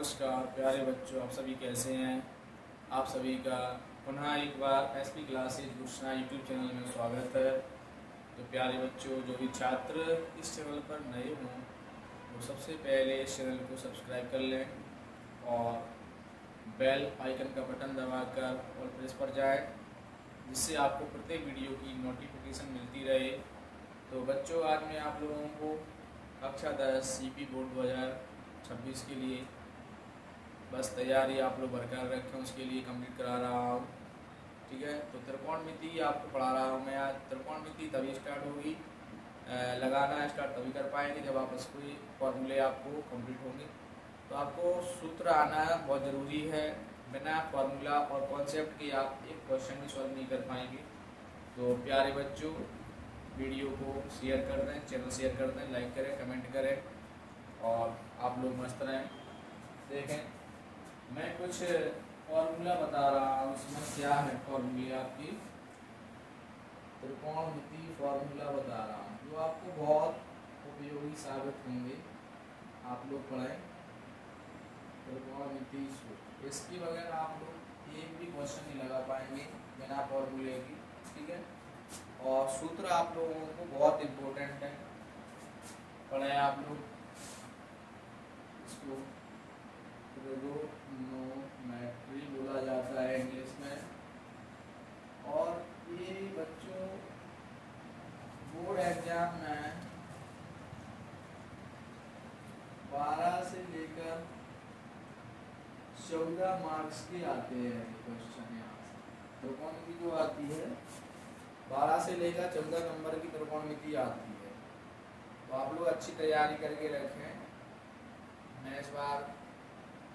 नमस्कार प्यारे बच्चों, आप सभी कैसे हैं। आप सभी का पुनः एक बार एसपी क्लासेज गुरसना यूट्यूब चैनल में स्वागत है। तो प्यारे बच्चों, जो भी छात्र इस चैनल पर नए हों वो सबसे पहले इस चैनल को सब्सक्राइब कर लें और बेल आइकन का बटन दबाकर ऑल प्रेस पर जाए, जिससे आपको प्रत्येक वीडियो की नोटिफिकेशन मिलती रहे। तो बच्चों, आज मैं आप लोगों को कक्षा 10 सीपी बोर्ड 2026 के लिए बस तैयारी आप लोग बरकरार रखें, उसके लिए कंप्लीट करा रहा हूँ। ठीक है, तो त्रिकोणमिति आपको पढ़ा रहा हूँ मैं आज। त्रिकोणमिति तभी स्टार्ट होगी, लगाना स्टार्ट तभी कर पाएंगे जब आप इसके फॉर्मूले आपको कंप्लीट होंगे। तो आपको सूत्र आना बहुत ज़रूरी है। बिना फॉर्मूला और कॉन्सेप्ट के आप एक क्वेश्चन भी सॉल्व नहीं कर पाएंगे। तो प्यारे बच्चों, वीडियो को शेयर कर दें, चैनल शेयर कर दें, लाइक करें, कमेंट करें और आप लोग मस्त रहें। देखें, मैं कुछ फॉर्मूला बता रहा हूँ, उसमें क्या है फॉर्मूला आपकी त्रिकोणमिति फॉर्मूला बता रहा हूँ जो आपको बहुत उपयोगी साबित होंगे। आप लोग पढ़ें त्रिकोणमिति सूत्र, इसके बगैर आप लोग एक भी क्वेश्चन नहीं लगा पाएंगे बिना फॉर्मूले की। ठीक है, और सूत्र आप लोगों को बहुत इम्पोर्टेंट है, पढ़ें आप लोग इसको। ट्रिगोनोमेट्री बोला जाता है इंग्लिश में। और ये बच्चों बोर्ड एग्जाम में 12 से लेकर 14 मार्क्स के आते हैं क्वेश्चन। यहाँ से त्रिकोणमिति जो आती है 12 से लेकर 14 नंबर की त्रिकोणमिति आती है। तो आप लोग अच्छी तैयारी करके रखें। मैं इस बार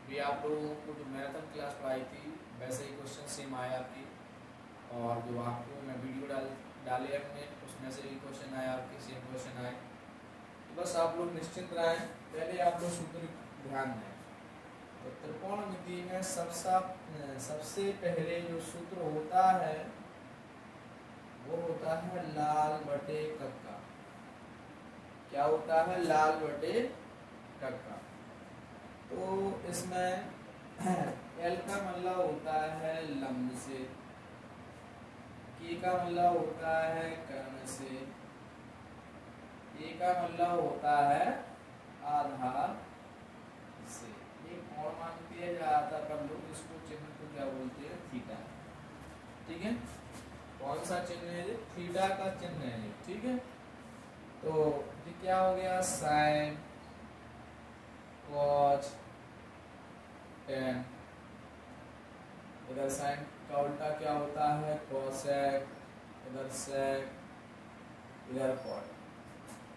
भी आप लोगों को जो मैराथन क्लास पढ़ाई थी वैसे ही क्वेश्चन सेम आया आपकी, और जो आपको मैं वीडियो डाले अपने उसमें से भी क्वेश्चन आए आपके, सेम क्वेश्चन आए। तो बस आप लोग निश्चिंत रहें, पहले आप लोग सूत्र ध्यान दें। तो त्रिकोणमिति में सबसे पहले जो सूत्र होता है वो होता है लाल बटे कक्का। क्या होता है? लाल बटे कक्का। तो इसमें एल का मतलब होता है लंब से, के का मतलब होता है कर्ण से, ए का मतलब होता है आधार से। एक और मान दिया जाता है पर लोग इसको चिन्ह को क्या बोलते हैं? थीटा। ठीक है, कौन सा चिन्ह है? थीटा का चिन्ह है। ठीक है, तो ये क्या हो गया? Sine, cos, tan. इधर साइन का उल्टा क्या होता है? कोसेक। इधर सेक, इधर कॉट।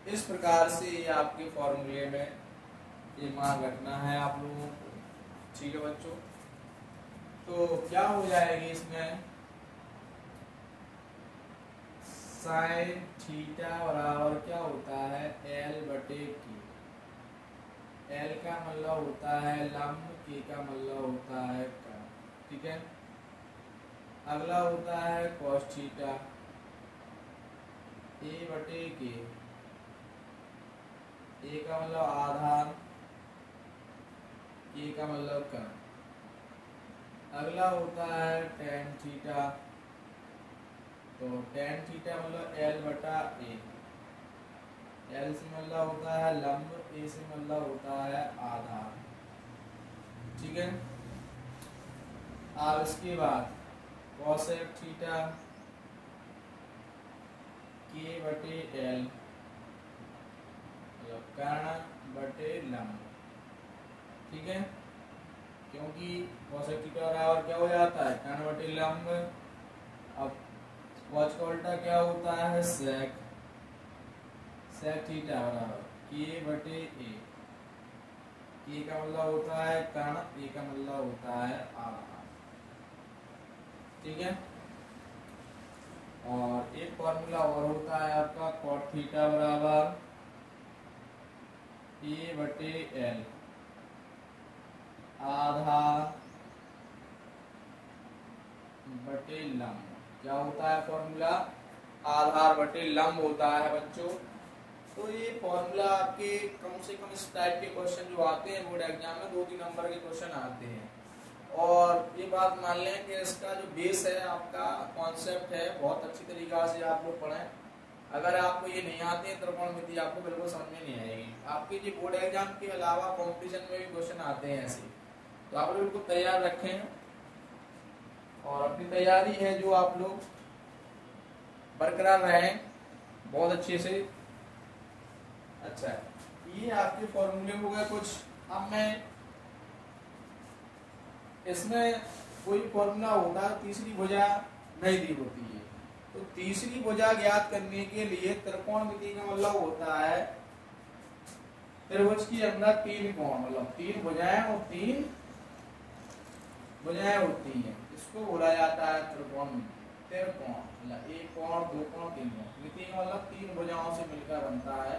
इस प्रकार से ये आपके फॉर्मूले में ये मान रखना है आप लोगों को। ठीक है बच्चों, तो क्या हो जाएगी इसमें? साइन थीटा बराबर क्या होता है? एल बटे के। एल का मतलब होता है लंब, के का मतलब होता है कर्ण। ठीक है, अगला होता है कॉस थीटा, ए बटे के। ए का मतलब आधार, के का मतलब कर्ण। अगला होता है टेन थीटा, तो टेन थीटा मतलब एल बटा ए। एल से मतलब होता है लंब, ए से मतलब होता है आधार। ठीक है, अब इसके बाद कोसेक थीटा, के बटे एल मतलब कर्ण बटे लंब। ठीक है, क्योंकि कोसेक थीटा बराबर क्या हो जाता है? कर्ण बटे लंब। अब कॉस का उल्टा क्या होता है? सेक। सेक थीटा बराबर के बटे ए। के का मतलब होता है कर्ण, ए का मतलब होता है आधार। ठीक है, और एक फॉर्मूला और होता है आपका कॉट थीटा बराबर ए बटे एल आधार बटे लंब। क्या होता है फॉर्मूला? आधार बटे लंब होता है बच्चों। तो ये फॉर्मूला आपके कम से कम इस टाइप के क्वेश्चन जो आते हैं बोर्ड एग्जाम में 2-3 नंबर के क्वेश्चन आते हैं। और ये बात मान लें कि इसका जो बेस है आपका कॉन्सेप्ट है बहुत अच्छी तरीका से आप लोग पढ़ें। अगर आपको ये नहीं आते हैं त्रिकोणमिति आपको बिल्कुल समझ में नहीं आएगी। आपके जो बोर्ड एग्जाम के अलावा कॉम्पिटिशन में भी क्वेश्चन आते हैं ऐसे, तो आप लोग इनको तैयार रखें और अपनी तैयारी है जो आप लोग बरकरार रहें बहुत अच्छे से। अच्छा, ये आपके फॉर्मूले हो गए कुछ। अब मैं इसमें कोई फॉर्मूला होता है तीसरी भुजा नहीं दी होती है, तो तीसरी भुजा ज्ञात करने के लिए त्रिकोणमिति का मतलब होता है त्रिभुज के अंदर 3 कोण, मतलब 3 भुजाएं और 3 भुजाएं होती हैं, इसको बोला जाता है त्रिकोणमिति। त्रिकोण मतलब 1 कोण 2 कोण 3 कोण, मिति का मतलब 3 भुजाओं से मिलकर बनता है,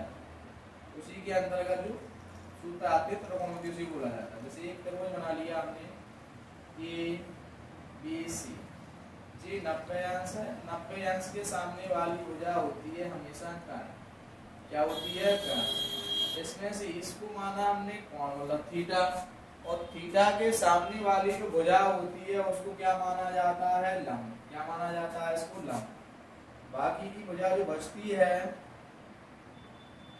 उसी के अंतर्गत जो सूत्र आते हैं त्रिकोणमिति उसी बोला जाता है। जैसे एक त्रिभुज बना लिया आपने ABC, जी 90 अंश है, 90 अंश के सामने वाली भुजा होती है हमेशा कर्ण। क्या होती है? कर्ण। इसमें से इसको माना हमने कोण मतलब थीटा, और थीटा के सामने वाली जो भुजा होती है उसको क्या माना जाता है? लंब। क्या माना जाता है? इसको लंब। बाकी की भुजा जो बचती है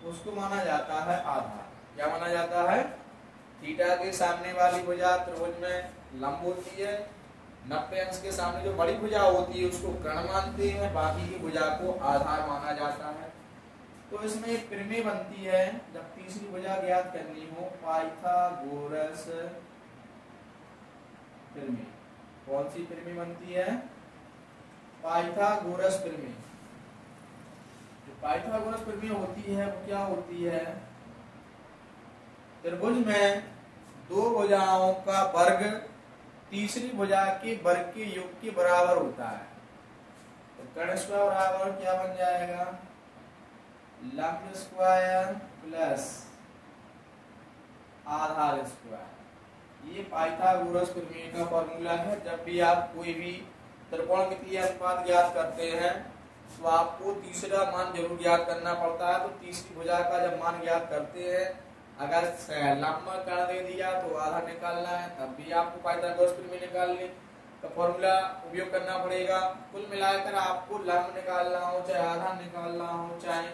उसको माना जाता है आधार। क्या माना जाता है? थीटा के सामने वाली भुजा त्रिभुज में लंब होती है, 90 अंश के सामने जो बड़ी भुजा होती है उसको कर्ण मानते हैं, बाकी की भुजा को आधार माना जाता है। तो इसमें एक प्रमेय बनती है जब तीसरी भुजा ज्ञात करनी हो, पाइथागोरस प्रमेय। कौन सी प्रमेय बनती है? पाइथागोरस प्रमेय। जो पाइथागोरस प्रमेय होती है वो क्या होती है? त्रिभुज में 2 भुजाओं का वर्ग तीसरी भुजा के वर्ग के योग के बराबर होता है। तो कर्ण स्क्वायर बराबर क्या बन जाएगा? लंब स्क्वायर प्लस आधार स्क्वायर। ये पाइथागोरस प्रमेय का फॉर्मूला है। जब भी आप कोई भी त्रिकोणमितीय अनुपात ज्ञात करते हैं तो आपको तीसरा मान जरूर ज्ञात करना पड़ता है। तो तीसरी भुजा का जब मान ज्ञात करते हैं, अगर लंब कर्ण दे दिया तो आधार निकालना है, तब भी आपको पाइथागोरस प्रमेय निकालने का फॉर्मूला उपयोग करना पड़ेगा। कुल मिलाकर आपको लंब निकालना हो, चाहे आधार निकालना हो, चाहे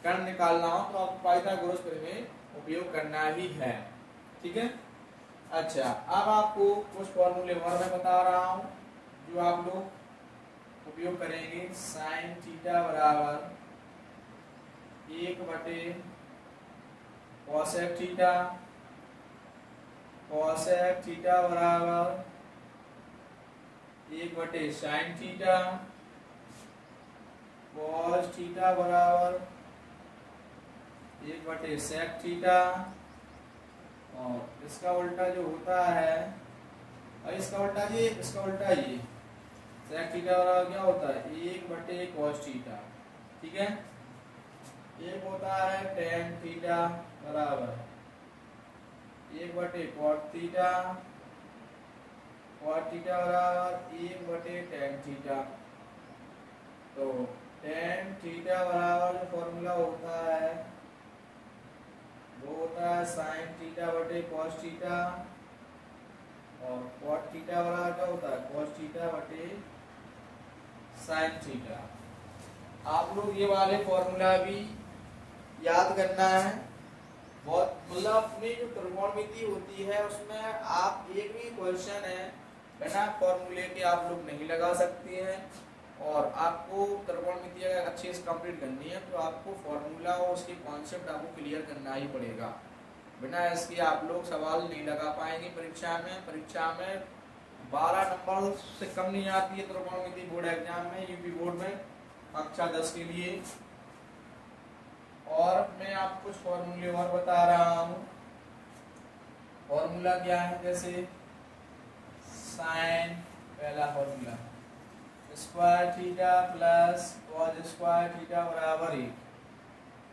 कर्ण निकालना हो, तो आपको पाइथागोरस प्रमेय उपयोग करना ही है। ठीक है। अच्छा, अब आपको कुछ फॉर्मूले और मैं बता रहा हूं जो आप लोग उपयोग करेंगे। साइन थीटा बराबर 1/cosec थीटा, cosec थीटा बराबर 1/sin थीटा, cos थीटा बराबर 1/sec थीटा, और इसका उल्टा जो होता है, और इसका उल्टा ये, इसका उल्टा ये, sec थीटा बराबर क्या होता है? 1/cos theta. ठीक है। एक होता है tan थीटा बराबर 1/cot थीटा, cot थीटा बराबर 1/tan थीटा। तो tan थीटा बराबर जो फॉर्मूला होता है वो होता है sin थीटा/cos थीटा, और cot थीटा बराबर क्या होता है? cos थीटा/sin थीटा। आप लोग ये वाले फॉर्मूला भी याद करना है। बहुत मतलब अपनी जो त्रिकोणमिति होती है उसमें आप एक भी क्वेश्चन है बिना फॉर्मूले के आप लोग नहीं लगा सकते हैं, और आपको त्रिकोणमिति अगर अच्छे से कंप्लीट करनी है तो आपको फॉर्मूला और उसके कॉन्सेप्ट आपको क्लियर करना ही पड़ेगा। बिना इसके आप लोग सवाल नहीं लगा पाएंगे परीक्षा में। परीक्षा में 12 नंबर से कम नहीं आती है त्रिकोणमिति बोर्ड एग्जाम में, यूपी बोर्ड में कक्षा 10 के लिए। और मैं आपको कुछ फॉर्मूले और बता रहा हूँ। फॉर्मूला क्या है? जैसे साइन, पहला formula square theta plus cos square theta बराबर 1।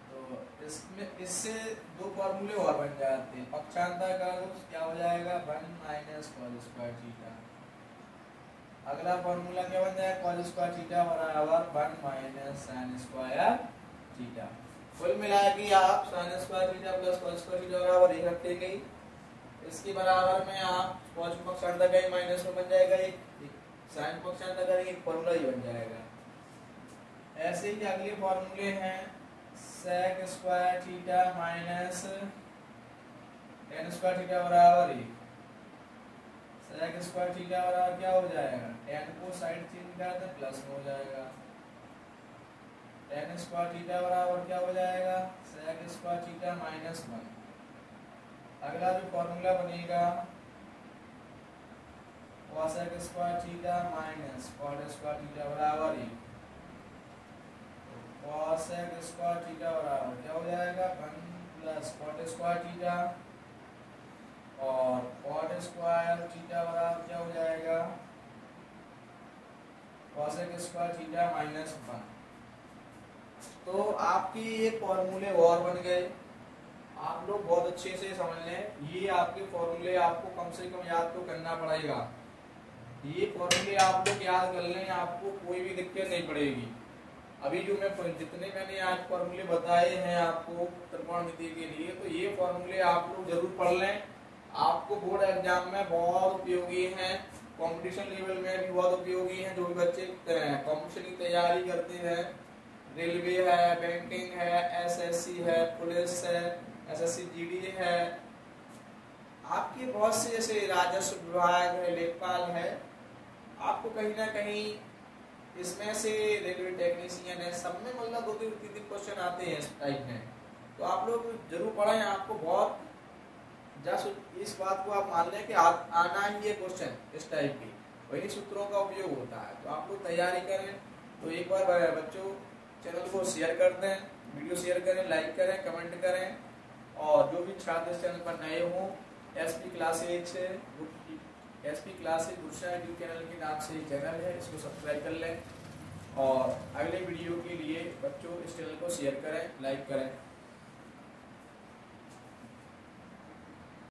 तो इसमें इससे 2 फॉर्मूले और बन जाते हैं। पक्षांतर का क्या हो जाएगा? 1 - cos स्क्वायर थीटा। अगला फॉर्मूला क्या बन जाएगा? cos स्क्वायर थीटा बराबर 1 - sin स्क्वायर थीटा। कुल मिला के आप sine square theta plus cos square theta बराबर 1 रखेंगे। इसके बराबर में आप कॉस पक्ष अंदर गए माइनस में बन जाएगा 1, साइन पक्ष अंदर करेंगे फॉर्मूला ही बन जाएगा। ऐसे ही अगले फॉर्मूले हैं sec square theta minus tan square theta बराबर 1। sec स्क्वायर थीटा बराबर क्या हो जाएगा, tan को साइड चेंज कर दे प्लस में हो जाएगा। tan स्क्वायर थीटा बराबर क्या हो जाएगा, sec स्क्वायर थीटा माइनस 1। अगला जो फॉर्मूला बनेगा cosec square theta minus cot square theta बराबर 1। cosec स्क्वायर थीटा बराबर क्या हो जाएगा 1 प्लस cot स्क्वायर थीटा और cot स्क्वायर थीटा बराबर क्या हो जाएगा cosec स्क्वायर थीटा माइनस 1। तो आपकी ये फॉर्मूले और बन गए। आप लोग बहुत अच्छे से समझ लें, ये आपके फॉर्मूले आपको कम से कम याद तो करना पड़ेगा। ये फॉर्मूले आप लोग याद कर लें, आपको कोई भी दिक्कत नहीं पड़ेगी। अभी जो मैं जितने मैंने आज फॉर्मूले बताए हैं आपको त्रिकोणमिति के लिए, तो ये फॉर्मूले आप लोग जरूर पढ़ लें। आपको बोर्ड एग्जाम में बहुत उपयोगी हैं, कंपटीशन लेवल में भी बहुत उपयोगी हैं। जो भी बच्चे कंपटीशन की तैयारी करते हैं, रेलवे है, बैंकिंग है, एसएससी है, पुलिस है, एसएससी जीडी है, आपके बहुत से जैसे राजस्व विभाग है, लेखपाल है, आपको कहीं ना कहीं इसमें से रेलवे टेक्नीशियन है, सब में मतलब 2-3 क्वेश्चन आते हैं इस टाइप में। तो आप लोग जरूर पढ़ें, आपको बहुत जस्ट इस बात को आप मान लें कि आना ही है क्वेश्चन इस टाइप की, वही सूत्रों का उपयोग होता है। तो आप लोग तैयारी करें। तो एक बार बच्चों चैनल को शेयर कर दें, वीडियो शेयर करें, लाइक करें, कमेंट करें। और जो भी छात्र इस चैनल पर नए हों, एसपी क्लासेज दूसरा यूट्यूब चैनल के नाम से चैनल है, इसको सब्सक्राइब कर लें। और अगले वीडियो के लिए बच्चों इस चैनल को शेयर करें, लाइक करें।